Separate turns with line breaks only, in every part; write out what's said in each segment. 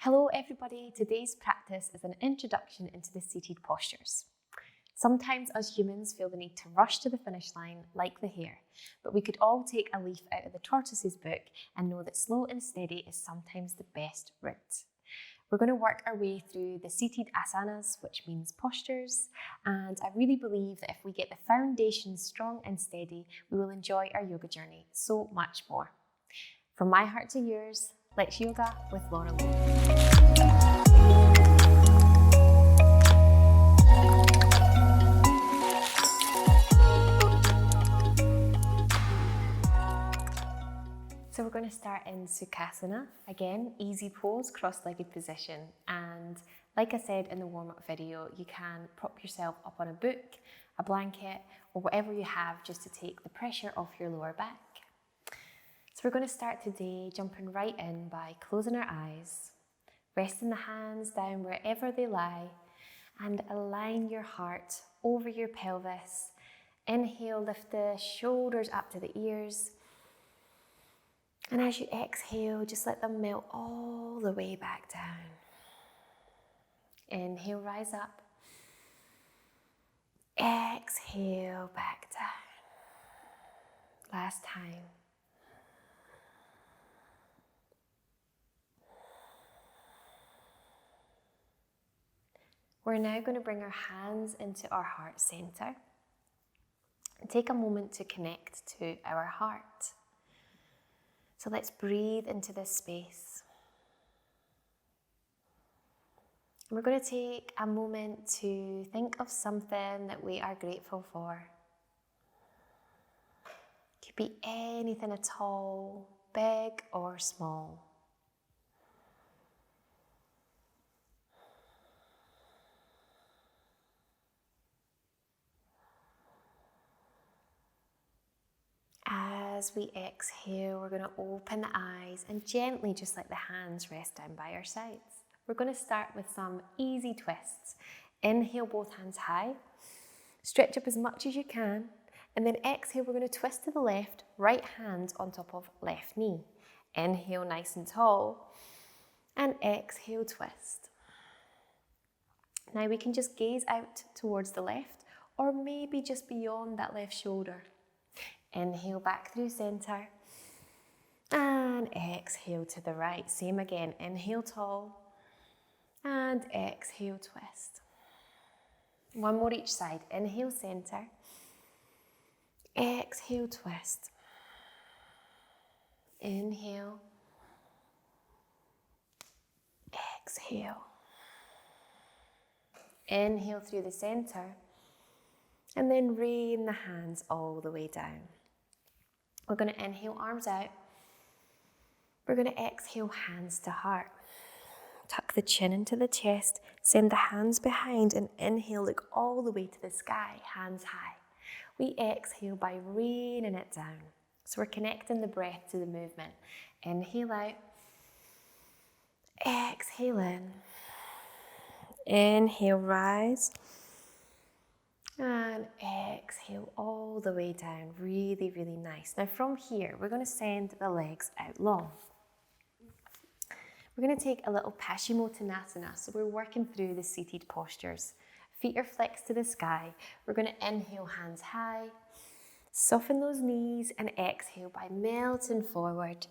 Hello everybody, today's practice is an introduction into the seated postures. Sometimes us humans feel the need to rush to the finish line like the hare, but we could all take a leaf out of the tortoise's book and know that slow and steady is sometimes the best route. We're going to work our way through the seated asanas, which means postures, and I really believe that if we get the foundation strong and steady, we will enjoy our yoga journey so much more. From my heart to yours, let's yoga with Laura Lowe. So we're going to start in Sukhasana. Again, easy pose, cross-legged position. And like I said in the warm-up video, you can prop yourself up on a book, a blanket, or whatever you have just to take the pressure off your lower back. So we're going to start today jumping right in by closing our eyes, resting the hands down wherever they lie, and align your heart over your pelvis. Inhale, lift the shoulders up to the ears. And as you exhale, just let them melt all the way back down. Inhale, rise up. Exhale, back down. Last time. We're now going to bring our hands into our heart center and take a moment to connect to our heart. So let's breathe into this space. And we're going to take a moment to think of something that we are grateful for. It could be anything at all, big or small. As we exhale, we're going to open the eyes and gently just let the hands rest down by our sides. We're going to start with some easy twists. Inhale, both hands high. Stretch up as much as you can. And then exhale, we're going to twist to the left, right hand on top of left knee. Inhale, nice and tall. And exhale, twist. Now we can just gaze out towards the left or maybe just beyond that left shoulder. Inhale back through center and exhale to the right. Same again, inhale tall and exhale twist. One more each side, inhale center, exhale twist. Inhale, exhale. Inhale through the center and then rain the hands all the way down. We're going to inhale, arms out. We're going to exhale, hands to heart. Tuck the chin into the chest, send the hands behind and inhale, look all the way to the sky, hands high. We exhale by raining it down. So we're connecting the breath to the movement. Inhale out. Exhale in. Inhale, rise. And exhale all the way down. Really, really nice. Now from here, we're going to send the legs out long. We're going to take a little Paschimottanasana. So we're working through the seated postures. Feet are flexed to the sky. We're going to inhale, hands high. Soften those knees and exhale by melting forward.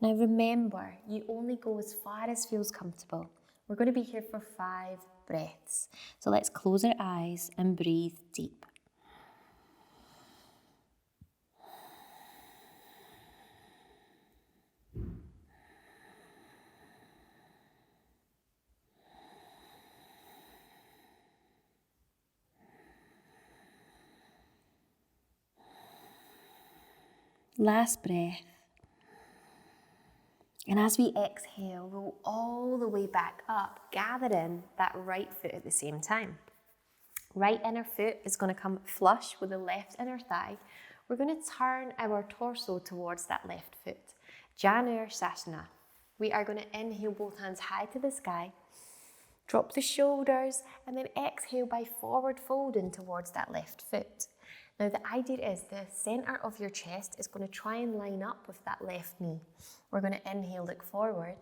Now remember, you only go as far as feels comfortable. We're going to be here for 5 breaths. So let's close our eyes and breathe deep. Last breath. And as we exhale, roll all the way back up, gather in that right foot at the same time. Right inner foot is going to come flush with the left inner thigh. We're going to turn our torso towards that left foot. Janursasana. We are going to inhale, both hands high to the sky. Drop the shoulders and then exhale by forward folding towards that left foot. Now the idea is the center of your chest is going to try and line up with that left knee. We're going to inhale, look forward.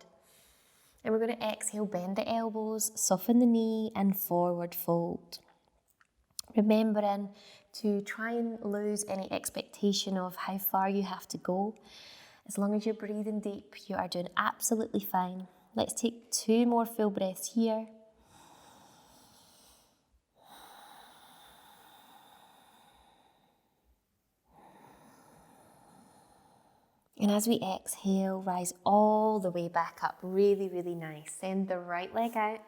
And we're going to exhale, bend the elbows, soften the knee and forward fold. Remembering to try and lose any expectation of how far you have to go. As long as you're breathing deep, you are doing absolutely fine. Let's take 2 more full breaths here. And as we exhale, rise all the way back up. Really, really nice. Send the right leg out.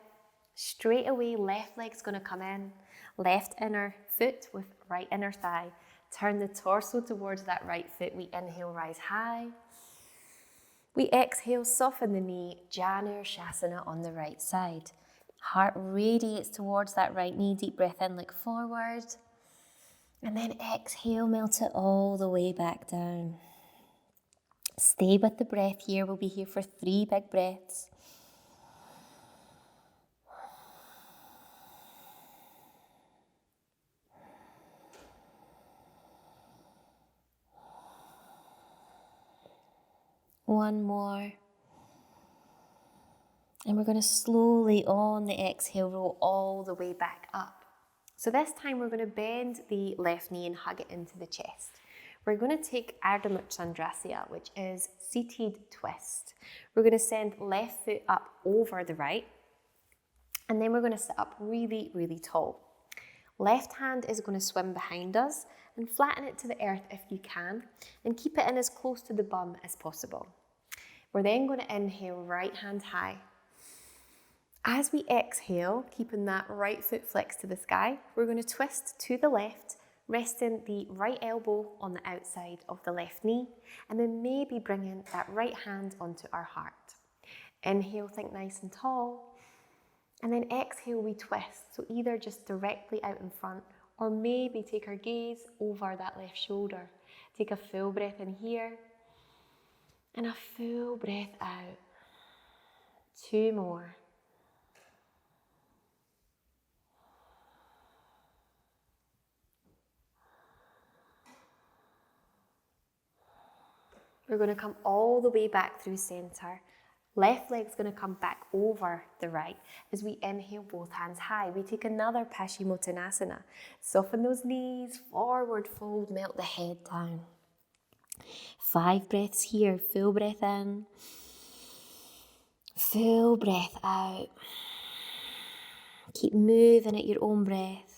Straight away, left leg's going to come in. Left inner foot with right inner thigh. Turn the torso towards that right foot. We inhale, rise high. We exhale, soften the knee, Janu Shasana on the right side. Heart radiates towards that right knee. Deep breath in, look forward. And then exhale, melt it all the way back down. Stay with the breath here. We'll be here for 3 big breaths. One more. And we're going to slowly on the exhale roll all the way back up. So this time we're going to bend the left knee and hug it into the chest. We're going to take Ardha Chandrasana, which is seated twist. We're going to send left foot up over the right. And then we're going to sit up really, really tall. Left hand is going to swim behind us and flatten it to the earth if you can. And keep it in as close to the bum as possible. We're then going to inhale, right hand high. As we exhale, keeping that right foot flexed to the sky, we're going to twist to the left, resting the right elbow on the outside of the left knee, and then maybe bringing that right hand onto our heart. Inhale, think nice and tall, and then exhale, we twist. So either just directly out in front, or maybe take our gaze over that left shoulder. Take a full breath in here, and a full breath out. 2 more. We're going to come all the way back through center. Left leg's going to come back over the right. As we inhale, both hands high, we take another Paschimottanasana. Soften those knees, forward fold, melt the head down. 5 breaths here. Full breath in. Full breath out. Keep moving at your own breath.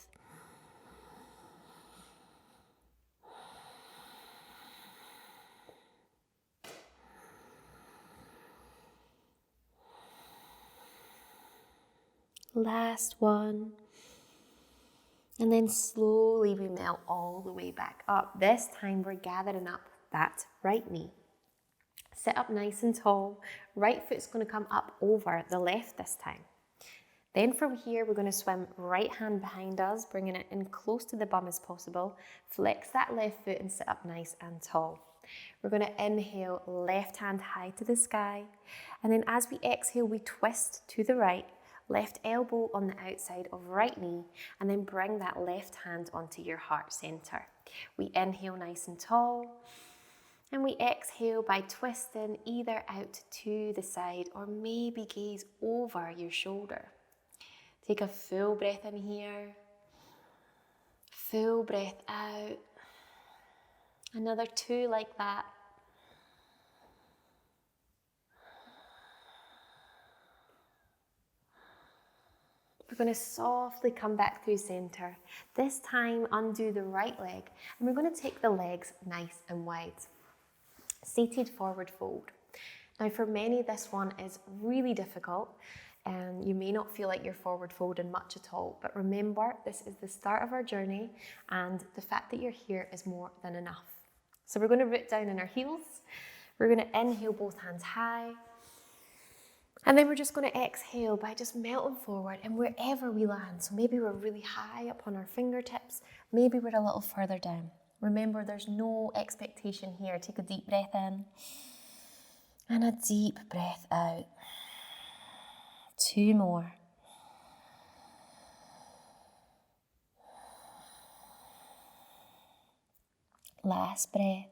Last one. And then slowly we melt all the way back up. This time we're gathering up that right knee. Sit up nice and tall. Right foot's going to come up over the left this time. Then from here, we're going to swim right hand behind us, bringing it in close to the bum as possible. Flex that left foot and sit up nice and tall. We're going to inhale, left hand high to the sky. And then as we exhale, we twist to the right. Left elbow on the outside of right knee, and then bring that left hand onto your heart center. We inhale nice and tall, and we exhale by twisting either out to the side or maybe gaze over your shoulder. Take a full breath in here, full breath out, another 2 like that. We're going to softly come back through center. This time, undo the right leg. And we're going to take the legs nice and wide. Seated forward fold. Now, for many, this one is really difficult. And you may not feel like you're forward folding much at all. But remember, this is the start of our journey. And the fact that you're here is more than enough. So we're going to root down in our heels. We're going to inhale, both hands high. And then we're just going to exhale by just melting forward and wherever we land. So maybe we're really high up on our fingertips. Maybe we're a little further down. Remember, there's no expectation here. Take a deep breath in and a deep breath out. 2 more. Last breath.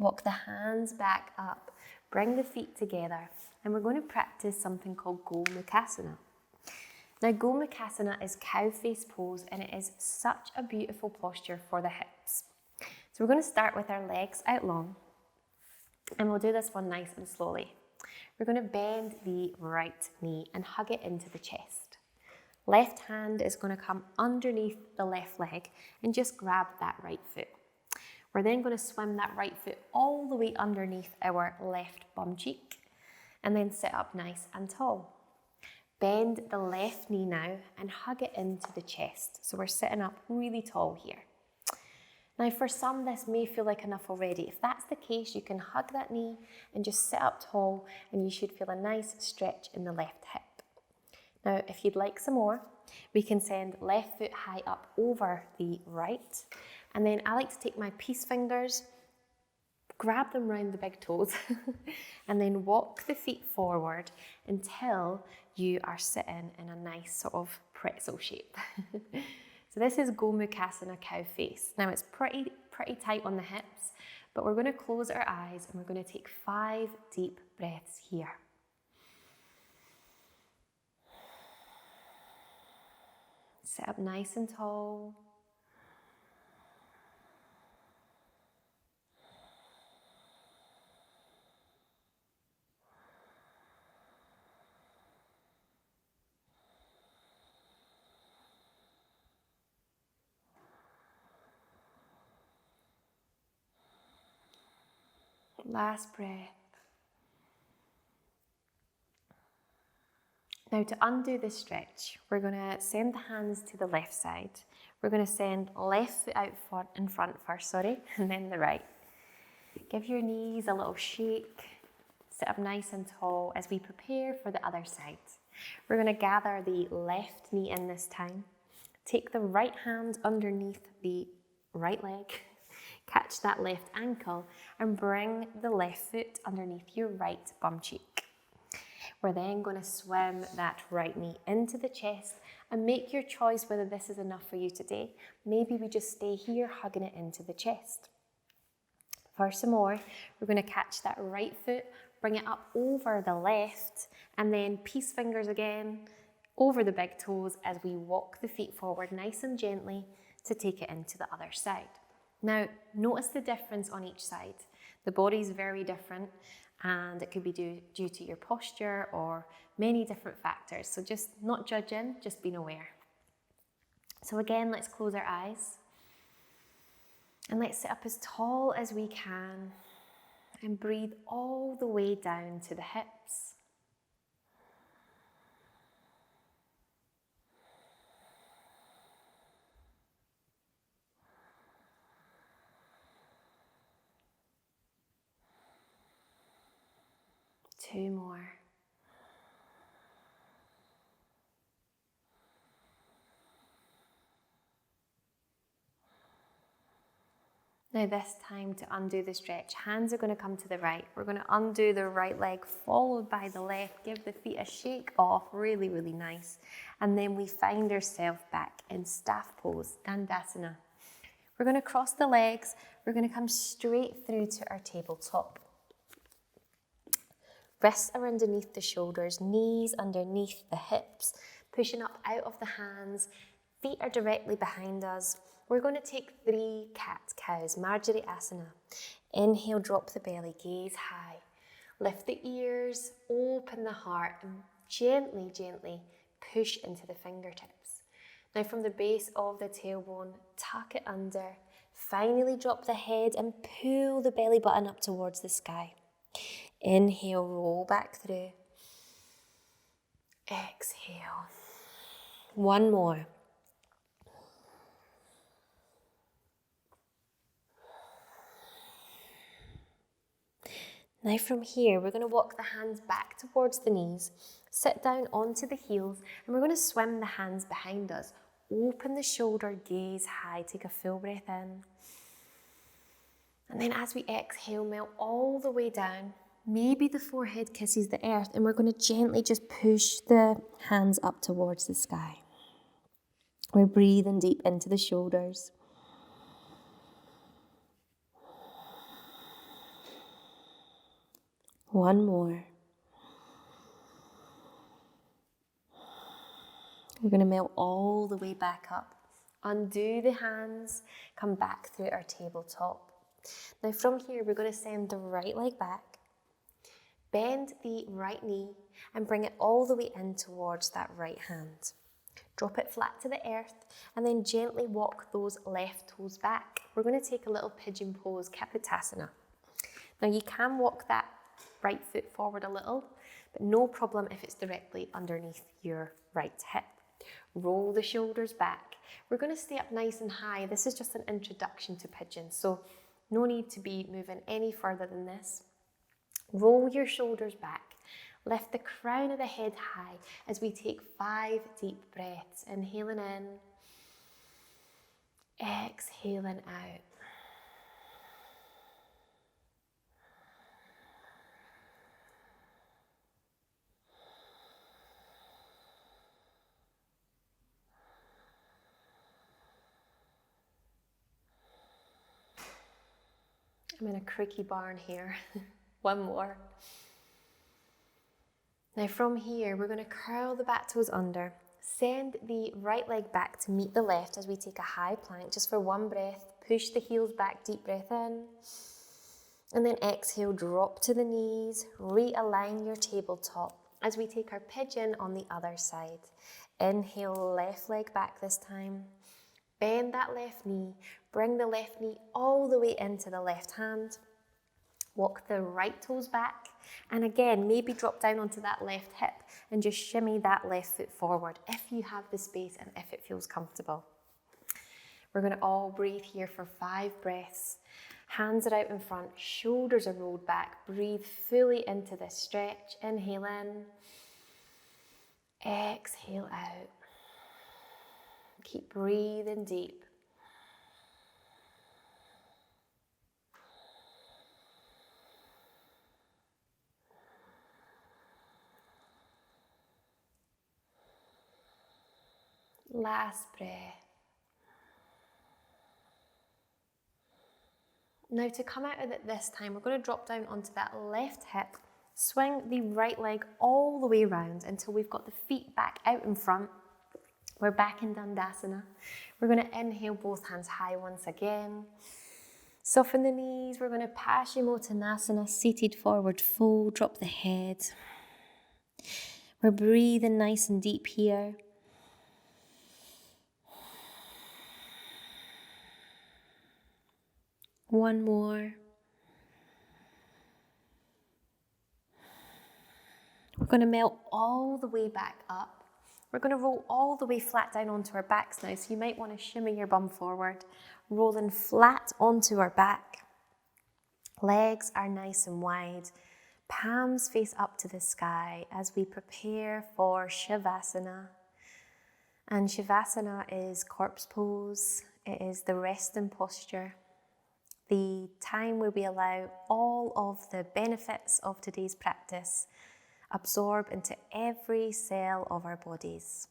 Walk the hands back up, bring the feet together, and we're going to practice something called Gomukhasana. Now, Gomukhasana is cow face pose, and it is such a beautiful posture for the hips. So we're going to start with our legs out long, and we'll do this one nice and slowly. We're going to bend the right knee and hug it into the chest. Left hand is going to come underneath the left leg and just grab that right foot. We're then going to swim that right foot all the way underneath our left bum cheek and then sit up nice and tall. Bend the left knee now and hug it into the chest. So we're sitting up really tall here. Now for some, this may feel like enough already. If that's the case, you can hug that knee and just sit up tall, and you should feel a nice stretch in the left hip. Now, if you'd like some more, we can send left foot high up over the right. And then I like to take my peace fingers, grab them round the big toes, and then walk the feet forward until you are sitting in a nice sort of pretzel shape. So this is Gomukhasana cow face. Now it's pretty tight on the hips, but we're going to close our eyes and we're going to take 5 deep breaths here. Sit up nice and tall. Last breath. Now to undo this stretch, we're going to send the hands to the left side. We're going to send left foot out in front first, and then the right. Give your knees a little shake. Sit up nice and tall as we prepare for the other side. We're going to gather the left knee in this time. Take the right hand underneath the right leg. Catch that left ankle and bring the left foot underneath your right bum cheek. We're then going to swim that right knee into the chest and make your choice whether this is enough for you today. Maybe we just stay here hugging it into the chest. For some more, we're going to catch that right foot, bring it up over the left, and then peace fingers again over the big toes as we walk the feet forward nice and gently to take it into the other side. Now, notice the difference on each side. The body's very different, and it could be due to your posture or many different factors. So just not judging, just being aware. So again, let's close our eyes. And let's sit up as tall as we can and breathe all the way down to the hips. 2 more. Now this time to undo the stretch, hands are going to come to the right. We're going to undo the right leg followed by the left. Give the feet a shake off, really, really nice. And then we find ourselves back in staff pose, Dandasana. We're going to cross the legs. We're going to come straight through to our tabletop. Wrists are underneath the shoulders, knees underneath the hips, pushing up out of the hands. Feet are directly behind us. We're going to take 3 cat-cows, Marjari Asana. Inhale, drop the belly, gaze high. Lift the ears, open the heart, and gently, gently push into the fingertips. Now from the base of the tailbone, tuck it under. Finally drop the head and pull the belly button up towards the sky. Inhale, roll back through. Exhale. 1 more. Now from here, we're going to walk the hands back towards the knees, sit down onto the heels, and we're going to swim the hands behind us. Open the shoulder, gaze high, take a full breath in. And then as we exhale, melt all the way down. Maybe the forehead kisses the earth, and we're going to gently just push the hands up towards the sky. We're breathing deep into the shoulders. One more. We're going to melt all the way back up. Undo the hands, come back through our tabletop. Now from here, we're going to send the right leg back, bend the right knee and bring it all the way in towards that right hand. Drop it flat to the earth and then gently walk those left toes back. We're going to take a little pigeon pose, Kapotasana. Now you can walk that right foot forward a little, but no problem if it's directly underneath your right hip. Roll the shoulders back. We're going to stay up nice and high. This is just an introduction to pigeon, so no need to be moving any further than this. Roll your shoulders back. Lift the crown of the head high as we take 5 deep breaths. Inhaling in, exhaling out. I'm in a creaky barn here. One more. Now from here, we're going to curl the back toes under. Send the right leg back to meet the left as we take a high plank, just for one breath. Push the heels back, deep breath in. And then exhale, drop to the knees. Realign your tabletop as we take our pigeon on the other side. Inhale, left leg back this time. Bend that left knee. Bring the left knee all the way into the left hand. Walk the right toes back. And again, maybe drop down onto that left hip and just shimmy that left foot forward if you have the space and if it feels comfortable. We're going to all breathe here for 5 breaths. Hands are out in front, shoulders are rolled back. Breathe fully into this stretch. Inhale in. Exhale out. Keep breathing deep. Last breath. Now to come out of it this time, we're going to drop down onto that left hip, swing the right leg all the way around until we've got the feet back out in front. We're back in Dandasana. We're going to inhale both hands high once again. Soften the knees. We're going to Paschimottanasana, seated forward fold, drop the head. We're breathing nice and deep here. One more. We're going to melt all the way back up. We're going to roll all the way flat down onto our backs now, so you might want to shimmy your bum forward. Rolling flat onto our back. Legs are nice and wide. Palms face up to the sky as we prepare for Shavasana. And Shavasana is corpse pose. It is the resting posture. The time where we allow all of the benefits of today's practice absorb into every cell of our bodies.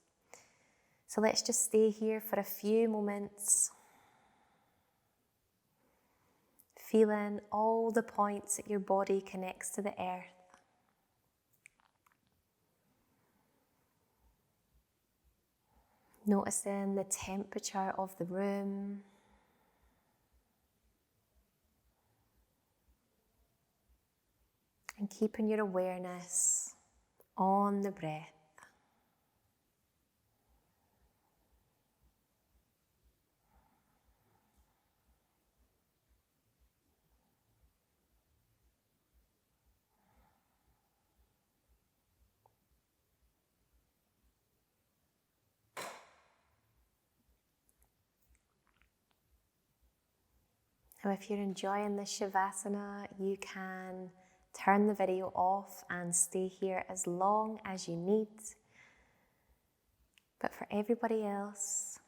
So let's just stay here for a few moments, feeling all the points that your body connects to the earth. Noticing the temperature of the room. And keeping your awareness on the breath. Now, if you're enjoying this Shavasana, you can turn the video off and stay here as long as you need. But for everybody else,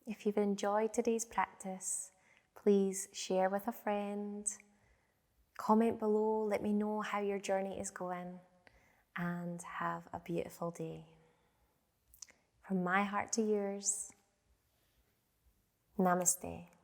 if you've enjoyed today's practice, please share with a friend, comment below, let me know how your journey is going, and have a beautiful day. From my heart to yours, Namaste.